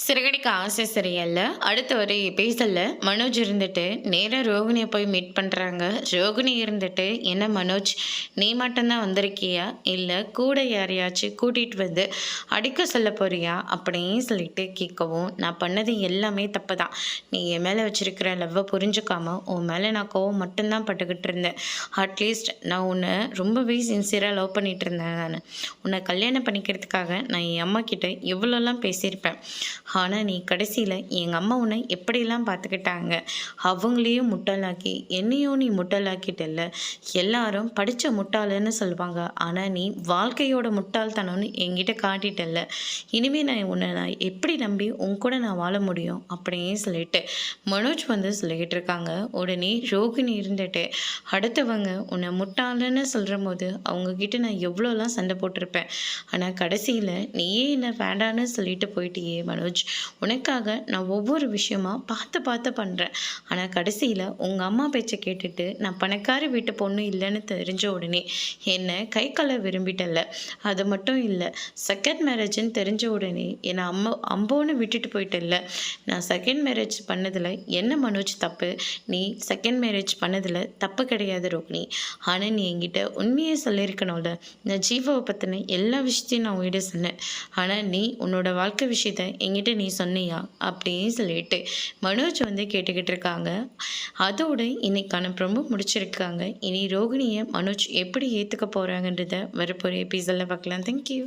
சிறகடிக்க ஆசை சரியில்ல. அடுத்த ஒரு எபிசோட்ல மனோஜ் இருந்துட்டு நேரா ரோகிணிய போய் மீட் பண்றாங்க. ரோகிணி இருந்துட்டு, "என்ன மனோஜ், நீ மட்டும் தான் வந்திருக்கியா? இல்ல கூட யாரையாச்சும் கூட்டிட்டு வந்து அடிக்க சொல்ல போறியா?" அப்படின்னு சொல்லிட்டு கேட்கவும், "நான் பண்ணது எல்லாமே தப்பு தான். நீ என் மேல வச்சிருக்கிற லவ்வ புரிஞ்சுக்காம உன் மேல நான் கோவம் மட்டும்தான் பட்டுக்கிட்டு இருந்தேன். அட்லீஸ்ட் நான் உன்னை ரொம்பவே சின்சியரா லவ் பண்ணிட்டு இருந்தேன் நானு. உன்னை கல்யாணம் பண்ணிக்கிறதுக்காக நான் என் அம்மா கிட்ட எவ்வளோலாம் பேசியிருப்பேன். ஆனால் நீ கடைசியில் எங்கள் அம்மா உன்னை எப்படிலாம் பார்த்துக்கிட்டாங்க. அவங்களையும் முட்டாளாக்கி என்னையும் நீ முட்டாளாக்கிட்டல்ல. எல்லாரும் படித்த முட்டாளுன்னு சொல்லுவாங்க, ஆனால் நீ வாழ்க்கையோட முட்டாள்தனம்னு என்கிட்ட காட்டிட்டல்ல. இனிமேல் நான் எப்படி நம்பி உன் கூட நான் வாழ முடியும்?" அப்படின்னு சொல்லிட்டு மனோஜ் வந்து சொல்லிக்கிட்டு இருக்காங்க. உடனே ரோகிணி இருந்துட்டு, "அடுத்தவங்க உன்னை முட்டாளுன்னு சொல்கிற போது அவங்கக்கிட்ட நான் எவ்வளோலாம் சண்டை போட்டிருப்பேன். ஆனால் கடைசியில் நீயே என்ன வேண்டான்னு சொல்லிட்டு போயிட்டியே மனோஜ். உனக்காக நான் ஒவ்வொரு விஷயமா பார்த்து பார்த்து பண்ணுறேன். ஆனால் கடைசியில் உங்கள் அம்மா பேச்சை கேட்டுட்டு நான் பணக்கார வீட்டு பொண்ணு இல்லைன்னு தெரிஞ்ச உடனே என்னை கை கள்ள விரும்பிட்டல. அது மட்டும் இல்லை, செகண்ட் மேரேஜ்ன்னு தெரிஞ்ச உடனே என்னை அம்போன்னு விட்டுட்டு போயிட்டல. நான் செகண்ட் மேரேஜ் பண்ணதில் என்ன மனோஜ் தப்பு? நீ செகண்ட் மேரேஜ் பண்ணதில் தப்பு கிடையாது ரோகிணி. ஆனால் நீ என்கிட்ட உண்மையை சொல்லியிருக்கணும்ல. நான் ஜீவாவை பற்றின எல்லா விஷயத்தையும் நான் உங்ககிட்ட சொன்னேன். ஆனால் நீ உன்னோட வாழ்க்கை விஷயத்த என்கிட்ட நீ சொன்னியா?" அப்படின்னு சொல்லிட்டு மனோஜ் வந்து கேட்டுக்கிட்டு இருக்காங்க. அதோட இன்னைக்கான ப்ரோமோ முடிச்சிருக்காங்க. இனி ரோகிணியை மனோஜ் எப்படி ஏற்றுக்க போகிறாங்கன்றத வரப்போகிற எபிசோடில் பார்க்கலாம். தேங்க்யூ.